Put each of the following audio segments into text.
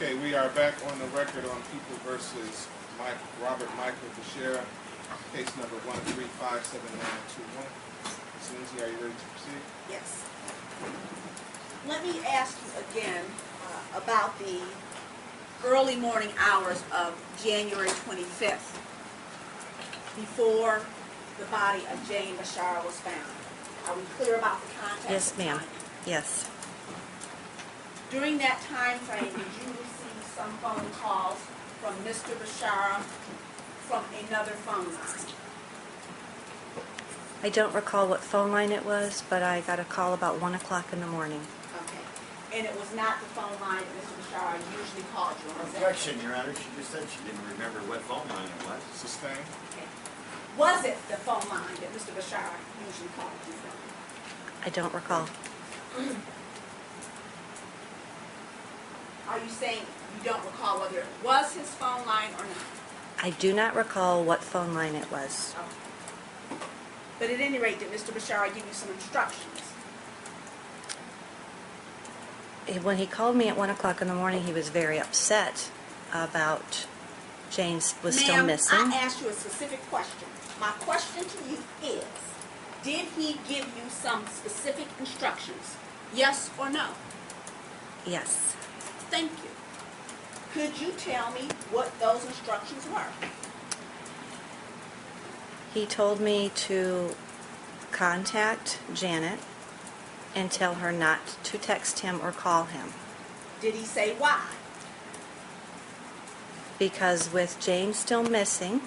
Okay, we are back on the record on People versus Robert Michael Bashara, case number 1357921. Ms. Lindsay, are you ready to proceed? Yes. Let me ask you again about the early morning hours of January 25th, before the body of Jane Bashara was found. Are we clear about the context? Yes, ma'am. Yes. During that time frame, did you receive some phone calls from Mr. Bashara from another phone line? I don't recall what phone line it was, but I got a call about 1 o'clock in the morning. Okay. And it was not the phone line that Mr. Bashara usually called you on? Objection, Your Honor. She just said she didn't remember what phone line it was. Sustained. Okay. Was it the phone line that Mr. Bashara usually called you from? I don't recall. Are you saying you don't recall whether it was his phone line or not? I do not recall what phone line it was. Okay. But at any rate, did Mr. Bashara give you some instructions? When he called me at 1 o'clock in the morning, he was very upset about Jane was still missing. Ma'am, I asked you a specific question. My question to you is, did he give you some specific instructions? Yes or no? Yes. Thank you. Could you tell me what those instructions were? He told me to contact Janet and tell her not to text him or call him. Did he say why? Because with Jane still missing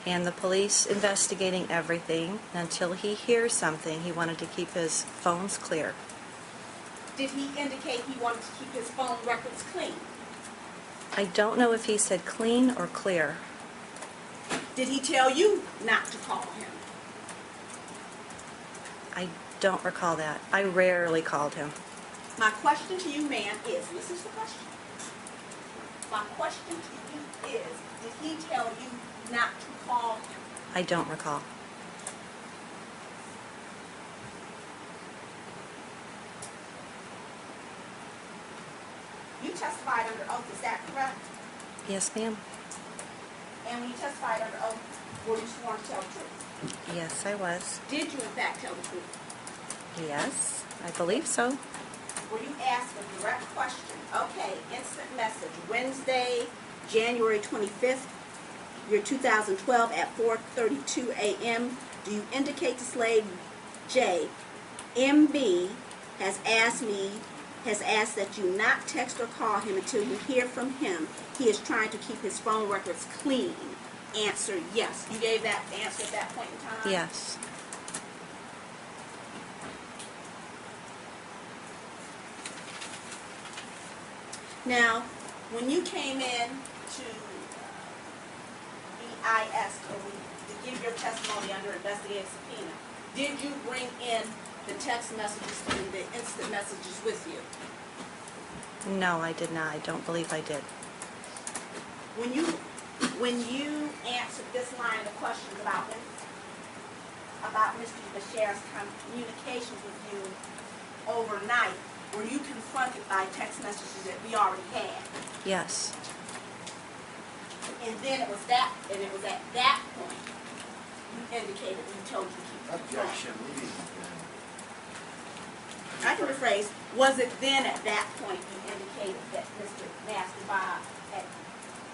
and the police investigating everything, until he hears something, he wanted to keep his phones clear. Did he indicate he wanted to keep his phone records clean? I don't know if he said clean or clear. Did he tell you not to call him? I don't recall that. I rarely called him. My question to you, ma'am, is, this is the question. My question to you is, did he tell you not to call him? I don't recall. You testified under oath, is that correct? Yes, ma'am. And when you testified under oath, were you sworn to tell the truth? Yes, I was. Did you, in fact, tell the truth? Yes, I believe so. Were you asked a direct question? Okay, instant message, Wednesday, January 25th, year 2012 at 4:32 a.m. Do you indicate to slave J, MB has asked that you not text or call him until you hear from him. He is trying to keep his phone records clean. Answer, yes. You gave that answer at that point in time? Yes. Now, when you came in to BIS to give your testimony under investigative subpoena, did you bring in the text messages and the instant messages with you? No, I did not. I don't believe I did. When you answered this line of questions about Mr. Bashara's communications with you overnight, were you confronted by text messages that we already had? Yes. And then it was at that point you indicated you told you to keep the phone. Objection, leading. I can rephrase. Was it then at that point you indicated that Mr. Nasty Bob had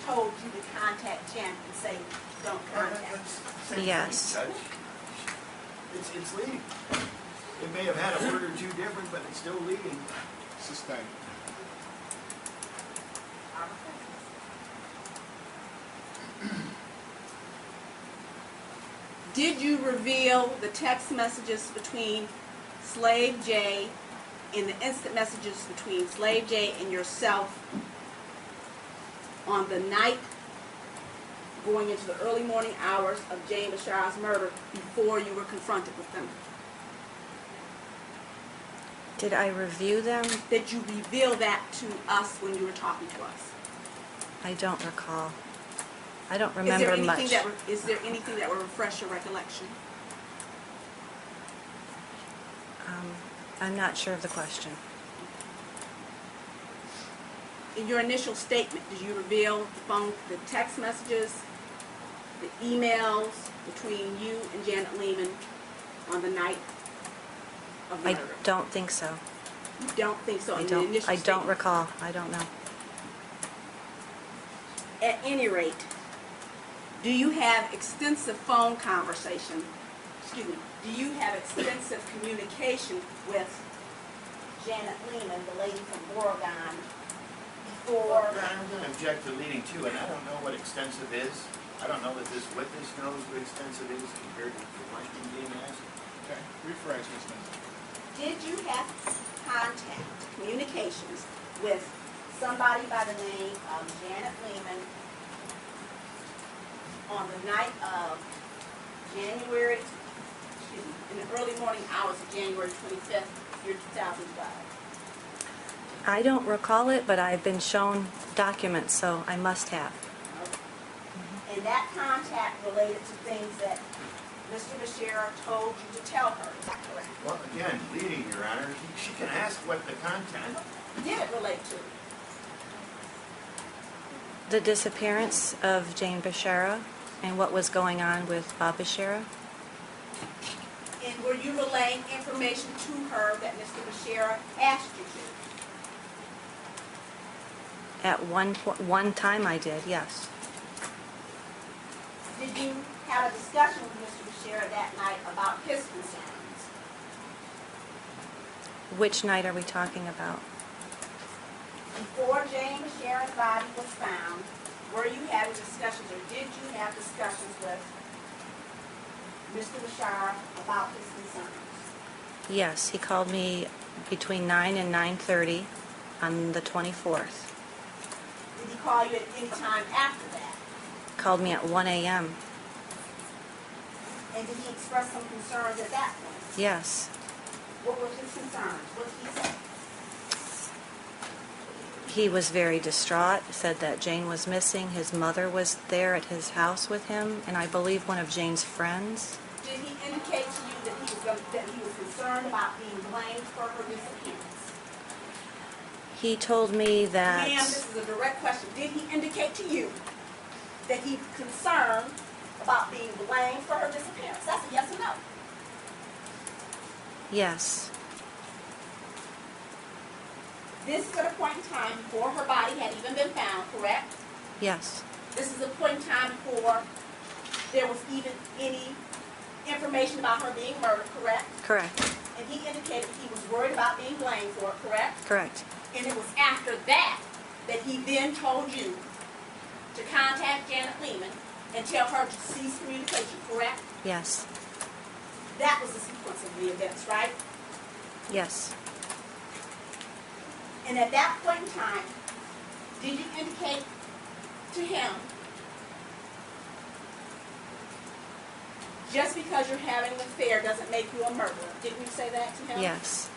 told you to contact Janet and say, don't contact me? Yes. It's leading. It may have had a word or two different, but it's still leading. Sustained. Did you reveal the text messages between Slave J and the instant messages between Slave J and yourself on the night going into the early morning hours of Jane Bashara's murder before you were confronted with them? Did I review them? Did you reveal that to us when you were talking to us? I don't recall. I don't remember much. Is there anything that will refresh your recollection? I'm not sure of the question. in your initial statement, did you reveal the text messages, the emails between you and Janet Lehman on the night of the I murder? don't think so. You don't think so I in the don't, initial I don't statement? recall. I don't know. At any rate, do you have extensive phone conversation, excuse me, do you have extensive communication with Janet Lehman, the lady from Oregon, before? Your Honor, I'm going to object to leading to, and I don't know what extensive is. I don't know that this witness knows what extensive is compared to the question being asked. Okay, rephrase, Ms. Lindsay. Did you have contact, communications with somebody by the name of Janet Lehman on the night of January, excuse me, in the early morning hours of January 25th, year 2012? I don't recall it, but I've been shown documents, so I must have. And that contact related to things that Mr. Bashara told you to tell her, is that correct? Well, again, leading, Your Honor, she can ask what the content. Did it relate to? The disappearance of Jane Bashara and what was going on with Bob Bashara. And were you relaying information to her that Mr. Bashara asked you to? At one time I did, yes. Did you have a discussion with Mr. Bashara that night about his concerns? Which night are we talking about? Before Jane Bashara's body was found, were you having discussions, or did you have discussions with Mr. Bashara about his concerns? Yes, he called me between 9 and 9:30 on the 24th. Did he call you at any time after that? Called me at 1 a.m. And did he express some concerns at that point? Yes. What were his concerns? What did he say? He was very distraught, said that Jane was missing. His mother was there at his house with him, and I believe one of Jane's friends. Did he indicate to you that he was concerned about being blamed for her disappearance? He told me Ma'am, that... this is a direct question. Did he indicate to you that he's concerned about being blamed for her disappearance? That's a yes or no. Yes. This is at a point in time before her body had even been found, correct? Yes. This is a point in time before there was even any information about her being murdered, correct? Correct. And he indicated he was worried about being blamed for it, correct? Correct. And it was after that that he then told you to contact Janet Lehman and tell her to cease communication, correct? Yes. That was the sequence of the events, right? Yes. And at that point in time, did you indicate to him, just because you're having an affair doesn't make you a murderer? Didn't you say that to him? Yes.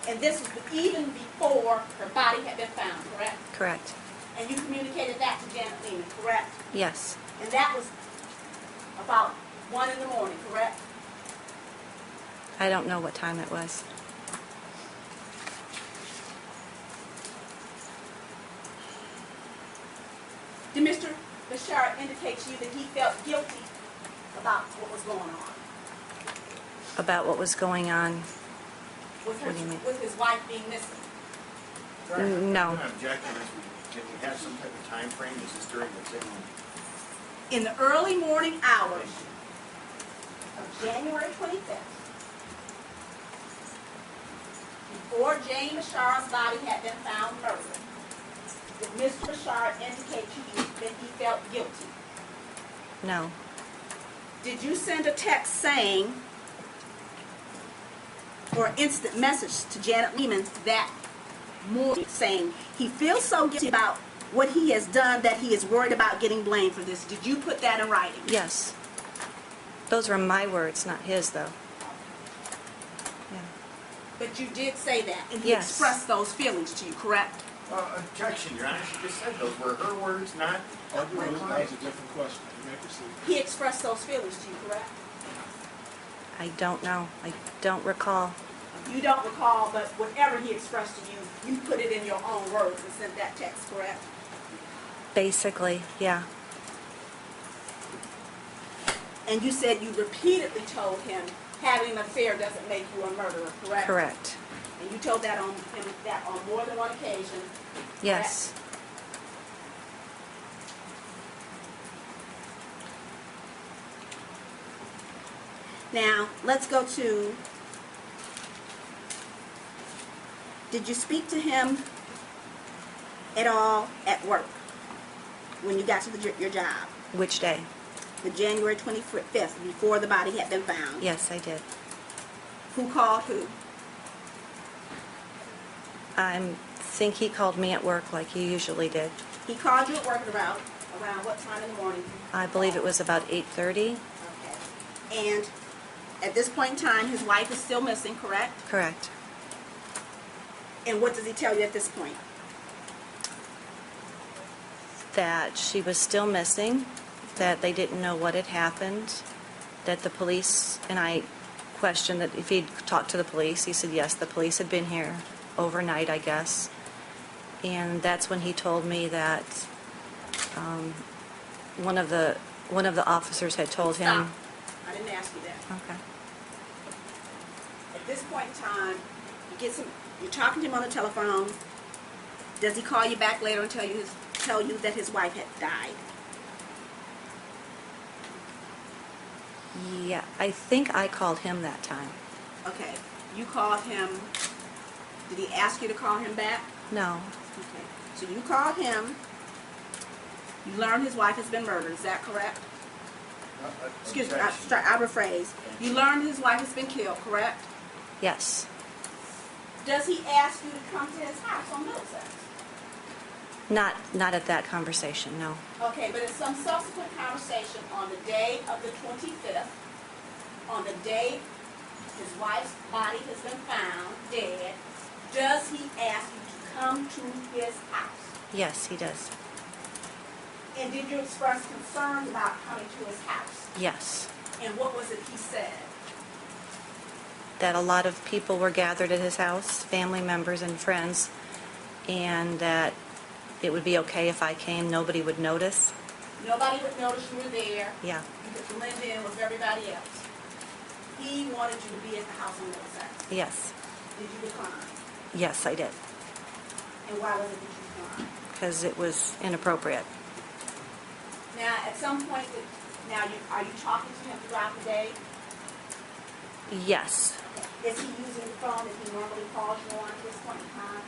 And this was even before her body had been found, correct? Correct. And you communicated that to Janet Lehman, correct? Yes. And that was about 1 in the morning, correct? I don't know what time it was. Did Mr. Bashara indicate to you that he felt guilty about what was going on? About what was going on? With, What do you mean? with his wife being missing? No. I'm going to object to this. Can we have some type of time frame? This is during the signal. In the early morning hours of January 25th, before Jane Bashara's body had been found murdered, did Mr. Bashara indicate to you that he felt guilty? No. Did you send a text saying, or an instant message to Janet Lehman that morning saying he feels so guilty about what he has done that he is worried about getting blamed for this? Did you put that in writing? Yes. Those were my words, not his, though. Yeah. But you did say that, and he Yes. expressed those feelings to you, correct? Objection, Your Honor. She just said those were her words, not That my was a client's. different question. You may proceed. He expressed those feelings to you, correct? I don't know. I don't recall. You don't recall, but whatever he expressed to you, you put it in your own words and sent that text, correct? Basically, yeah. And you said you repeatedly told him having an affair doesn't make you a murderer, correct? Correct. And you told that on him that on more than one occasion. Yes. Correct? Now, let's go to, did you speak to him at all at work when you got to your job? Which day? The January 25th, before the body had been found. Yes, I did. Who called who? I think he called me at work like he usually did. He called you at work at around what time in the morning? I believe it was about 8:30. Okay. And at this point in time, his wife is still missing, correct? Correct. And what does he tell you at this point? That she was still missing, that they didn't know what had happened, that the police, and I questioned that if he'd talked to the police. He said yes, the police had been here overnight, I guess. And that's when he told me that one of the officers had told him. Stop. I didn't ask you that. Okay. At this point in time, you're talking to him on the telephone. Does he call you back later and tell you that his wife had died? Yeah, I think I called him that time. Okay. You called him. Did he ask you to call him back? No. Okay. So you called him. You learned his wife has been murdered. Is that correct? Excuse me. I'll rephrase. You learned his wife has been killed, correct? Yes. Does he ask you to come to his house on Middlesex? Not at that conversation, no. Okay, but in some subsequent conversation on the day of the 25th, on the day his wife's body has been found dead, does he ask you to come to his house? Yes, he does. And did you express concerns about coming to his house? Yes. And what was it he said? That a lot of people were gathered at his house, family members and friends, and that it would be okay if I came, nobody would notice. Nobody would notice you were there. Yeah. You could blend in with everybody else. He wanted you to be at the house on Middlesex. Yes. Did you decline? Yes, I did. And why was it that you declined? Because it was inappropriate. Now, at some point, are you talking to him throughout the day? Yes. Is he using the phone that he normally calls you on at this point in time?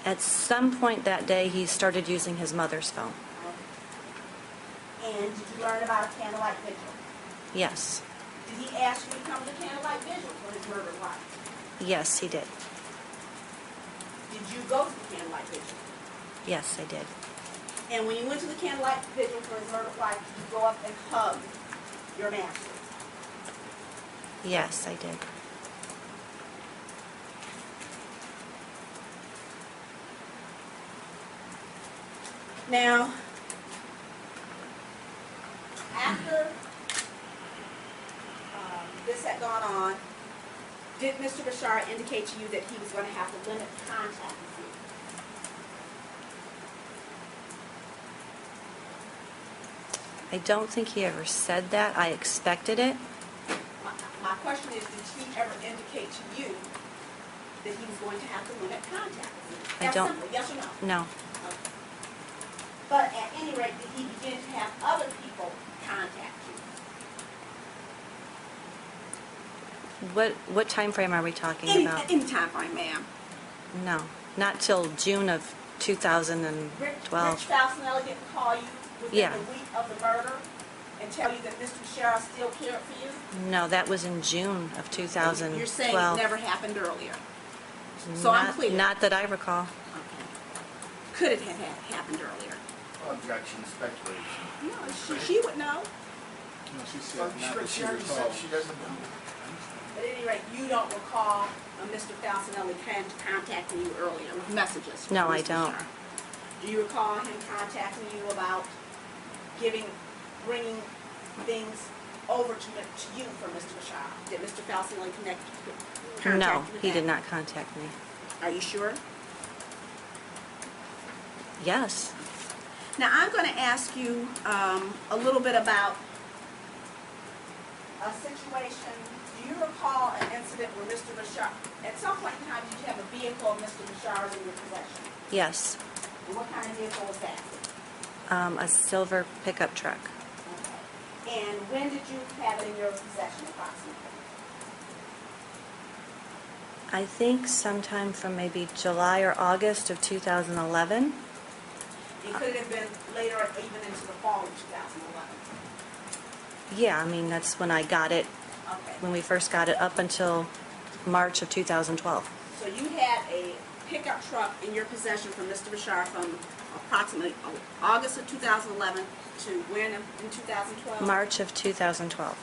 At some point that day, he started using his mother's phone. And did you learn about a candlelight vigil? Yes. Did he ask you to come to the candlelight vigil for his murdered wife? Yes, he did. Did you go to the candlelight vigil? Yes, I did. And when you went to the candlelight vigil for his murdered wife, did you go up and hug your master? Yes, I did. Now, after this had gone on, did Mr. Bashara indicate to you that he was going to have to limit contact with you? I don't think he ever said that. I expected it. My question is, did he ever indicate to you that he was going to have to limit contact with you? I That's don't. simple, yes or no? No. Okay. But at any rate, did he begin to have other people contact you? What time frame are we talking about? Any time frame, ma'am. No, not till June of Rich 2012. Falcinelli didn't call you within Yeah. the week of the murder and tell you that Mr. Bashara still cared for you? No, that was in June of 2012. You're saying it never happened earlier. So I'm clear. Not that I recall. Okay. Could it have happened earlier? Objection, speculation. No, she would know. No, she said Well, not that she already said recalls. she doesn't know. At any rate, you don't recall Mr. Falcinelli contacting you earlier with messages? from No, I Mr. don't. Bashara? Do you recall him contacting you about bringing things over to you from Mr. Bashara? Did Mr. Falcione contact No, you with he that? did not contact me. Are you sure? Yes. Now, I'm going to ask you a little bit about a situation. Do you recall an incident where Mr. Bashara, at some point in time, did you have a vehicle of Mr. Bashara's in your possession? Yes. And what kind of vehicle was that? A silver pickup truck. Okay. And when did you have it in your possession approximately? I think sometime from maybe July or August of 2011. And could it have been later or even into the fall of 2011? Yeah, I mean, that's when I got it, Okay. when we first got it, up until March of 2012. So you had a pickup truck in your possession from Mr. Bashara from approximately August of 2011 to when in 2012? March of 2012.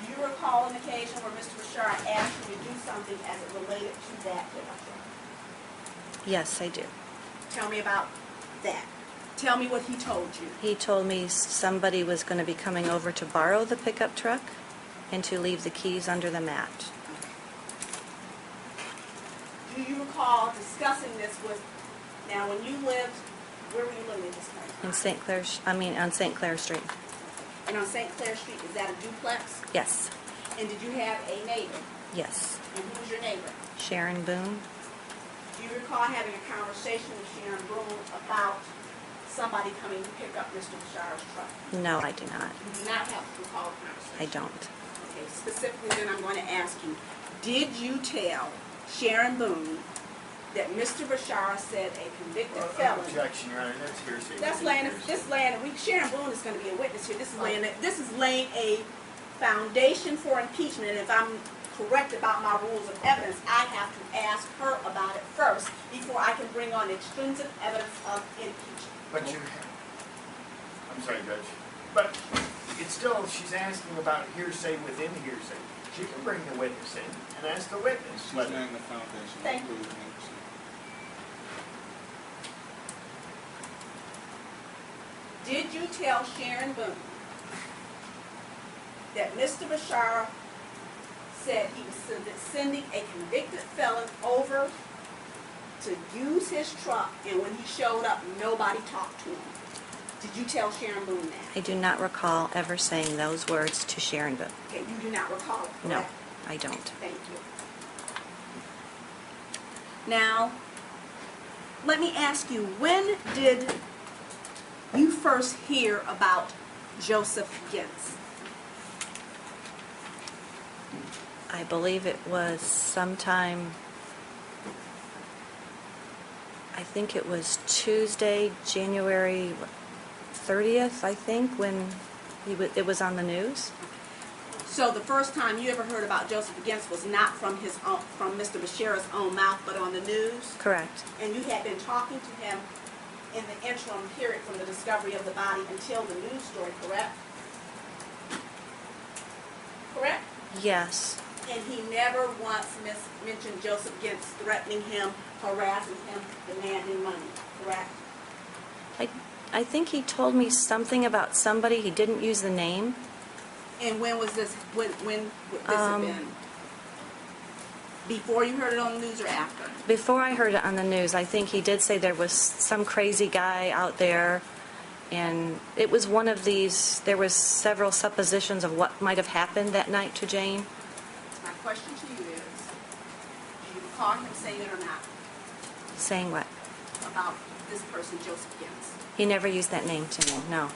Do you recall an occasion where Mr. Bashara asked you to do something as it related to that pickup truck? Yes, I do. Tell me about that. Tell me what he told you. He told me somebody was going to be coming over to borrow the pickup truck and to leave the keys under the mat. Do you recall discussing this with, now when you lived, where were you living at this point? On St. Clair Street. And on St. Clair Street, is that a duplex? Yes. And did you have a neighbor? Yes. And who was your neighbor? Sharon Boone. Do you recall having a conversation with Sharon Boone about somebody coming to pick up Mr. Bashara's truck? No, I do not. You do not have to recall a conversation? I don't. Okay, specifically then I'm going to ask you, did you tell Sharon Boone that Mr. Bashara said a convicted felon? Objection, Your Honor, that's hearsay. That's laying, Sharon Boone is going to be a witness here. This is laying a foundation for impeachment, and if I'm correct about my rules of evidence, I have to ask her about it first before I can bring on extrinsic evidence of impeachment. But you, I'm sorry, Judge, but it's still, she's asking about hearsay within hearsay. She can bring the witness in and ask the witness. She's whether- laying the foundation. Thank you. Did you tell Sharon Boone that Mr. Bashara said he was sending a convicted felon over to use his truck, and when he showed up, nobody talked to him? Did you tell Sharon Boone that? I do not recall ever saying those words to Sharon Boone. Okay, you do not recall it, No, correct? I don't. Thank you. Now, let me ask you, when did you first hear about Joseph Gintz? I believe it was sometime, I think it was Tuesday, January 30th, I think, when it was on the news. So the first time you ever heard about Joseph Gintz was not from Mr. Bashara's own mouth, but on the news? Correct. And you had been talking to him in the interim period from the discovery of the body until the news story, correct? Correct? Yes. And he never once mentioned Joseph Gintz threatening him, harassing him, demanding money, correct? I think he told me something about somebody. He didn't use the name. And when was this, when would this have been? Before you heard it on the news or after? Before I heard it on the news, I think he did say there was some crazy guy out there, and it was one of these, there was several suppositions of what might have happened that night to Jane. My question to you is, do you recall him saying it or not? Saying what? About this person, Joseph Gintz? He never used that name to me, no.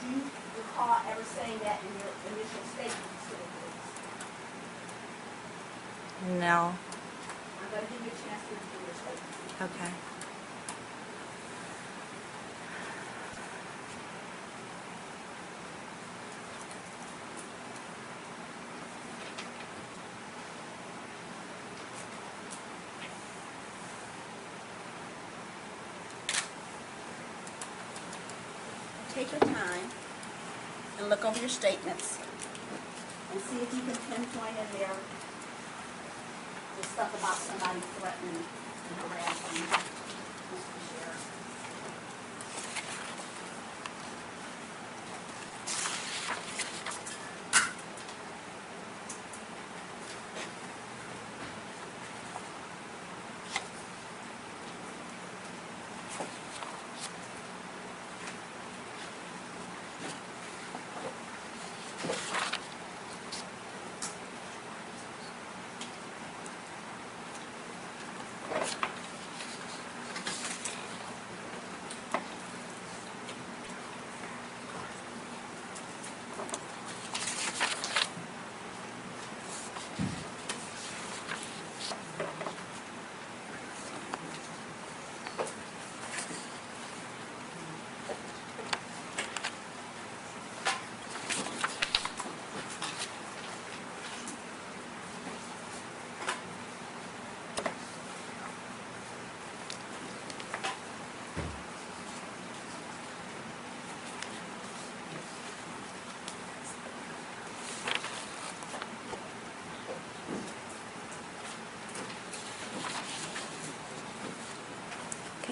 Do you recall ever saying that in your initial statements to the police? No. I'm going to give you a chance to do your statement. Okay. Take your time and look over your statements and see if you can pinpoint in there the stuff about somebody threatening and harassing Mr. Sheriff.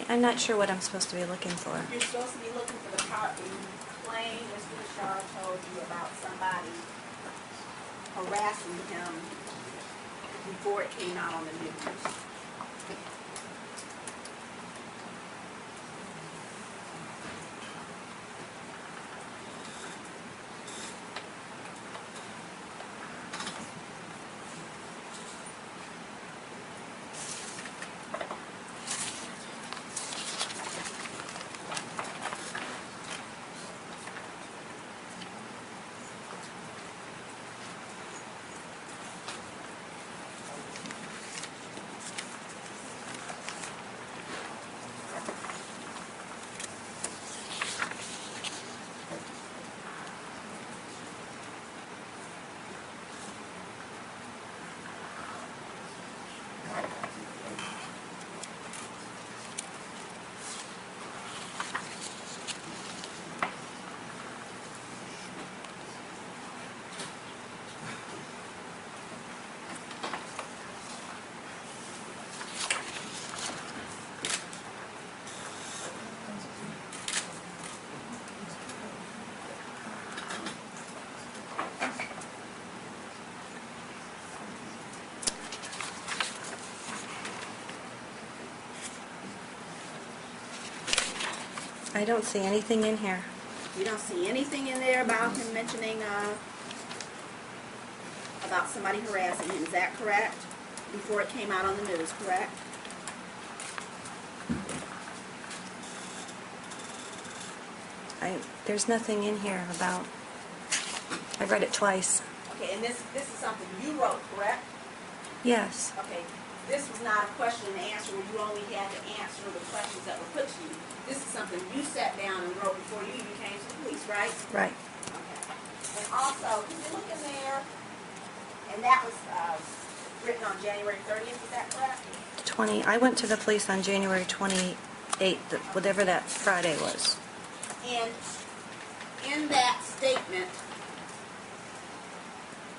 I'm not sure what I'm supposed to be looking for. You're supposed to be looking for the part where you claim Mr. Bashara told you about somebody harassing him before it came out on the news. I don't see anything in here. You don't see anything in there about him mentioning about somebody harassing him. Is that correct? Before it came out on the news, correct? There's nothing in here about. I've read it twice. Okay, and this is something you wrote, correct? Yes. Okay, this was not a question and answer where you only had to answer the questions that were put to you. This is something you sat down and wrote before you even came to the police, right? Right. Okay. And also, can you look in there? And that was written on January 30th, is that correct? I went to the police on January 28th, whatever that Friday was. And in that statement,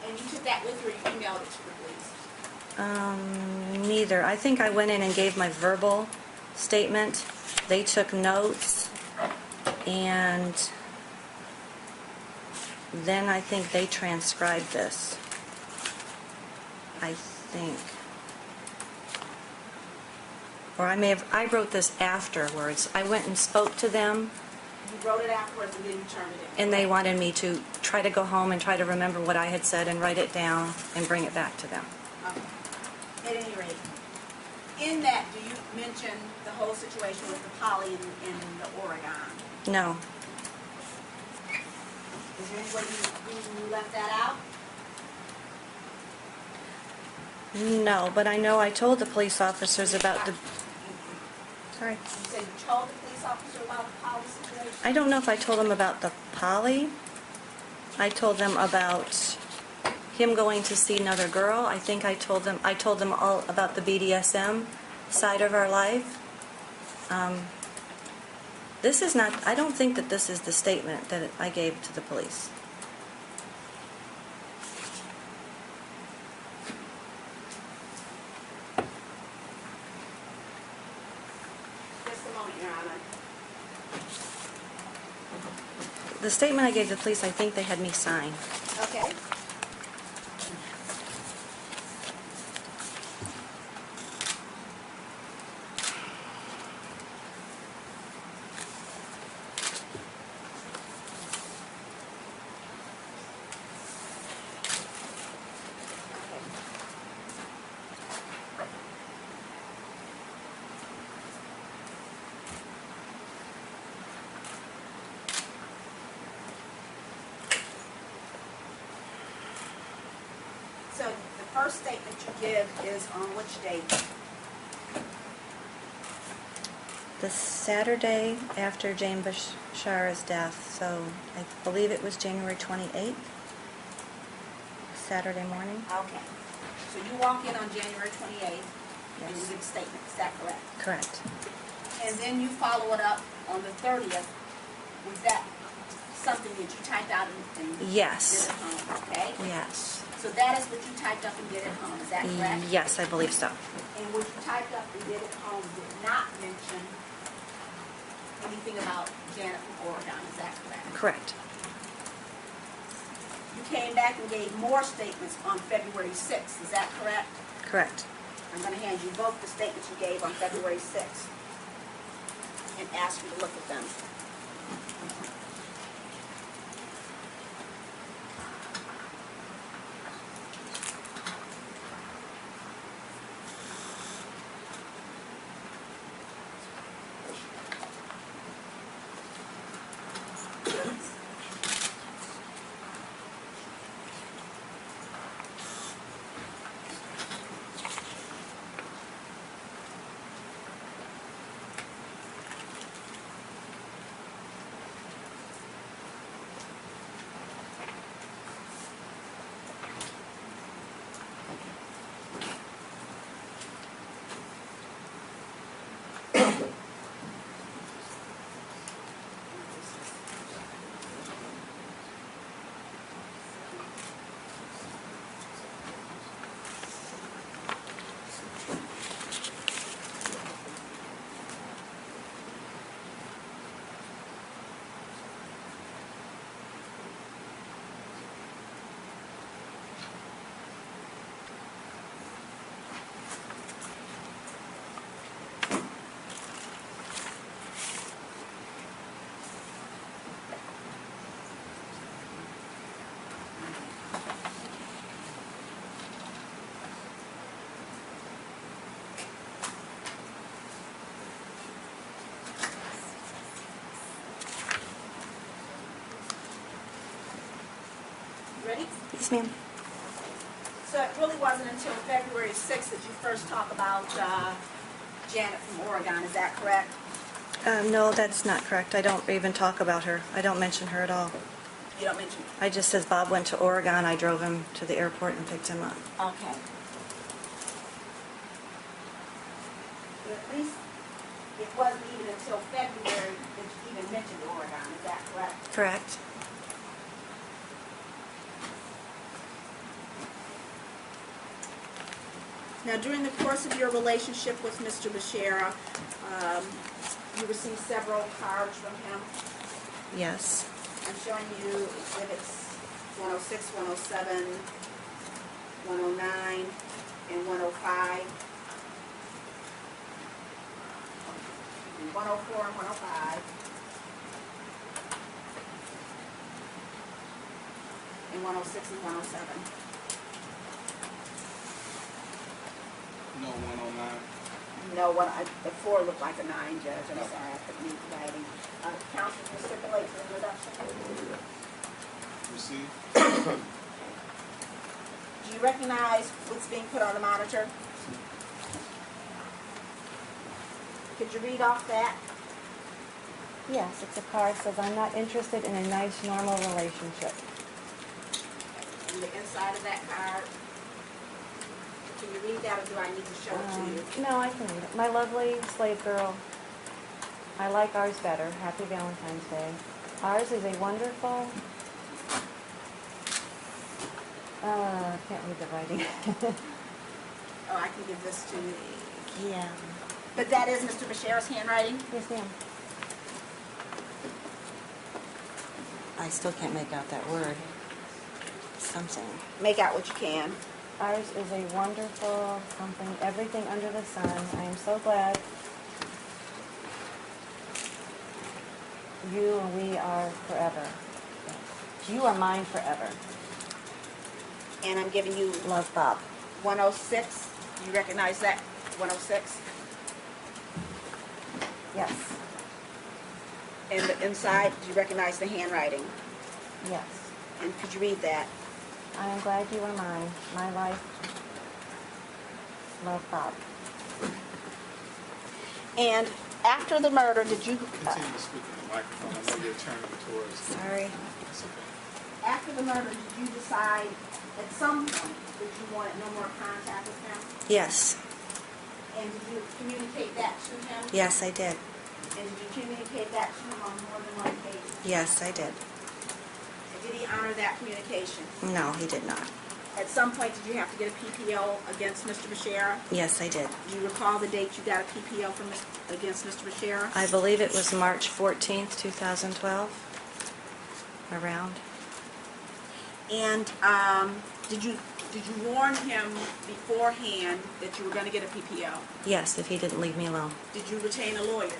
and you took that with you or you emailed it to the police? Neither. I think I went in and gave my verbal statement. They took notes, and then I think they transcribed this. I think. Or I wrote this afterwards. I went and spoke to them, You wrote it afterwards and then you turned it in. and they wanted me to try to go home and try to remember what I had said and write it down and bring it back to them. Okay. At any rate, in that, do you mention the whole situation with the poly in the Oregon? No. Is there any way you left that out? No, but I know I told the police officers about the... Sorry. You said you told the police officer about the poly situation? I don't know if I told them about the poly. I told them about him going to see another girl. I think I told them all about the BDSM side of our life. This is not, I don't think that this is the statement that I gave to the police. Just a moment, Your Honor. The statement I gave the police, I think they had me sign. Okay. So the first statement you give is on which date? The Saturday after Jane Bashara's death, so I believe it was January 28th, Saturday morning. Okay. So you walk in on January 28th and you Yes. give a statement, is that correct? Correct. And then you follow it up on the 30th. Was that something that you typed out and did Yes. at home, okay? Yes. So that is what you typed up and did at home, is that correct? Yes, I believe so. And what you typed up and did at home did not mention anything about Janet from Oregon, is that correct? Correct. You came back and gave more statements on February 6th, is that correct? Correct. I'm going to hand you both the statements you gave on February 6th and ask you to look at them. Ready? Yes, ma'am. So it really wasn't until February 6th that you first talked about Janet from Oregon, is that correct? No, that's not correct. I don't even talk about her. I don't mention her at all. You don't mention I just says Bob went to Oregon. I drove him to the airport and picked him up. Okay. But at least it wasn't even until February that you even mentioned Oregon, is that correct? Correct. Now, during the course of your relationship with Mr. Bashara, you received several cards from him. Yes. I'm showing you exhibits 106, 107, 109, and 105. 104 and 105. And 106 and 107. No 109. No, the 4 looked like a 9, Judge. I'm sorry, I couldn't read the writing. Counsel, you stipulate for introduction. Receive. Do you recognize what's being put on the monitor? Could you read off that? Yes, it's a card that says, I'm not interested in a nice, normal relationship. And the inside of that card, can you read that, or do I need to show it to you? No, I can read it. My lovely slave girl, I like ours better. Happy Valentine's Day. Ours is a wonderful... I can't read the writing. Oh, I can give this to you. Yeah. But that is Mr. Bashara's handwriting? Yes, ma'am. I still can't make out that word. Something. Make out what you can. Ours is a wonderful something, everything under the sun. I am so glad you and we are forever. You are mine forever. And I'm giving you Love, Bob. 106. Do you recognize that? 106. Yes. And the inside, do you recognize the handwriting? Yes. And could you read that? I am glad you are mine. My life. Love, Bob. And after the murder, did you... Continue to speak in the microphone. I know you're turning towards. Sorry. That's okay. After the murder, did you decide at some point that you wanted no more contact with him? Yes. And did you communicate that to him? Yes, I did. And did you communicate that to him on more than one occasion? Yes, I did. And did he honor that communication? No, he did not. At some point, did you have to get a PPO against Mr. Bashara? Yes, I did. Do you recall the date you got a PPO against Mr. Bashara? I believe it was March 14th, 2012, around. And did you warn him beforehand that you were going to get a PPO? Yes, if he didn't leave me alone. Did you retain a lawyer?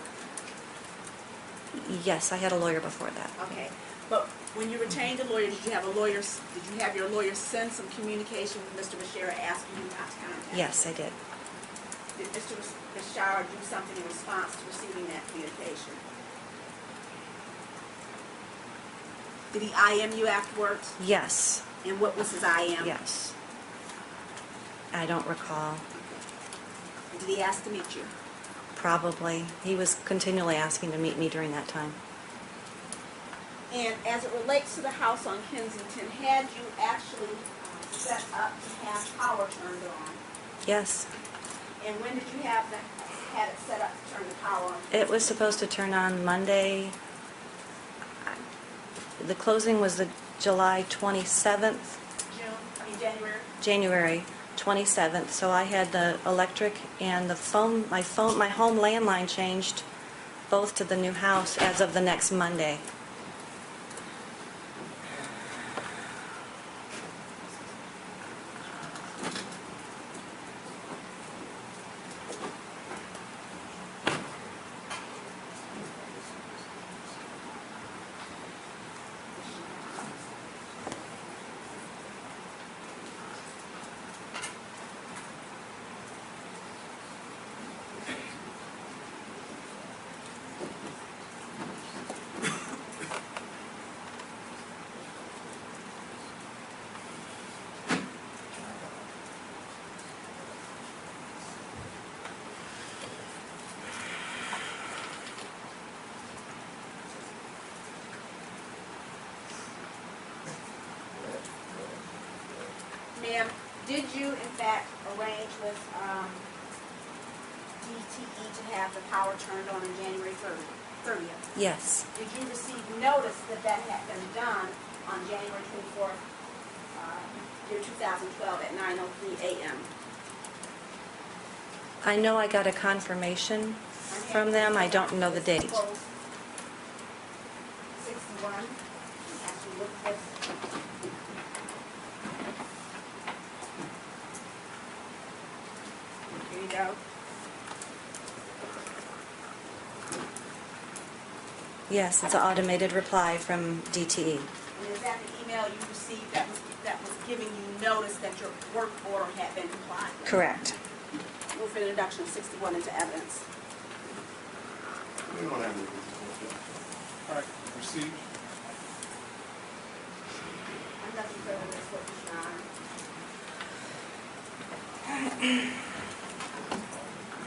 Yes, I had a lawyer before that. Okay, but when you retained a lawyer, did you have your lawyer send some communication with Mr. Bashara asking you not to contact him? Yes, I did. Did Mr. Bashara do something in response to receiving that communication? Did he IM you afterwards? Yes. And what was his IM? Yes. I don't recall. Did he ask to meet you? Probably. He was continually asking to meet me during that time. And as it relates to the house on Kensington, had you actually set up to have power turned on? Yes. And when did you had it set up to turn the power on? It was supposed to turn on Monday. The closing was the July 27th, January? January 27th. So I had the electric and the phone, my home landline changed both to the new house as of the next Monday. Ma'am, did you in fact arrange with DTE to have the power turned on January 30th? Yes. Did you receive notice that that had been done on January 24th, year 2012 at 9:03 a.m.? I know I got a confirmation from them. I don't know the date. 61. Actually, look at this. Here you go. Yes, it's an automated reply from DTE. And is that the email you received that was giving you notice that your work order had been complied with? Correct. Move for introduction of 61 into evidence. We don't have it. All right, proceed. I'm nothing further than this witness, Your Honor.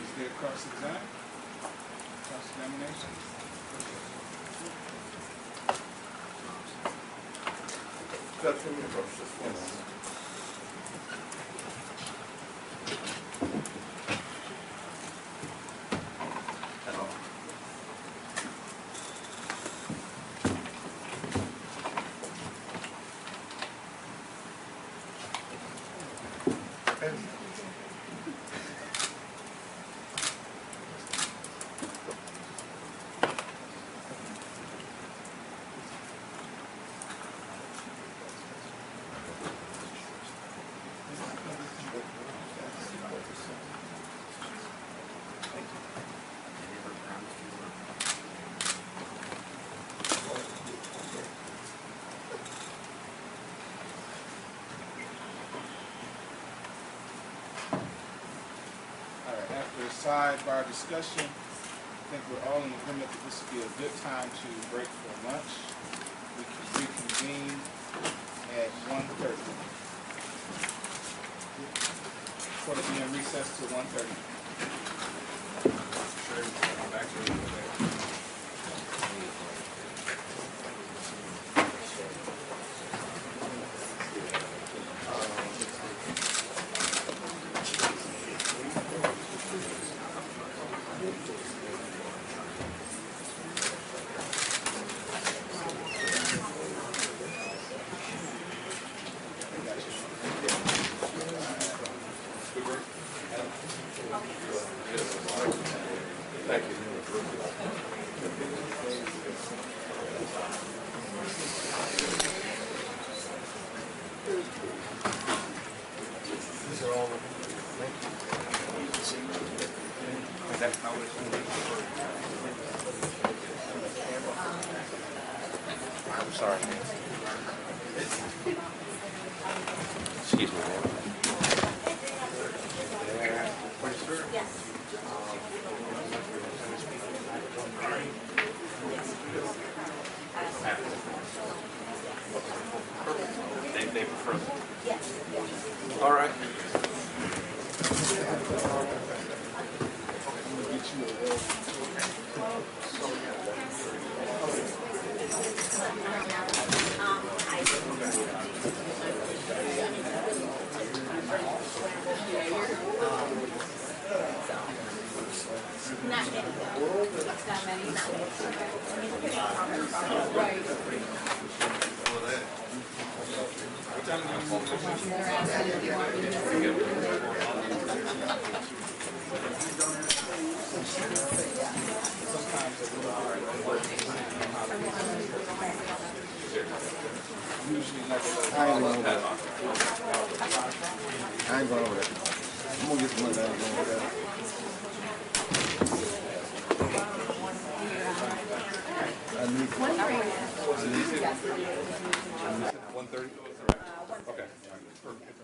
Is there cross-exam? Cross-examination? Judge, let me approach this one. Hello. All right, after a sidebar discussion, I think we're all in agreement that this would be a good time to break for lunch. We can reconvene at 1:30. Court will be in recess till 1:30. Sorry. Excuse me, ma'am. They prefer. All right. Not many. Not many. I ain't going over there. I'm gonna get some money. I ain't going over there. I need 1:30. Okay. Perfect.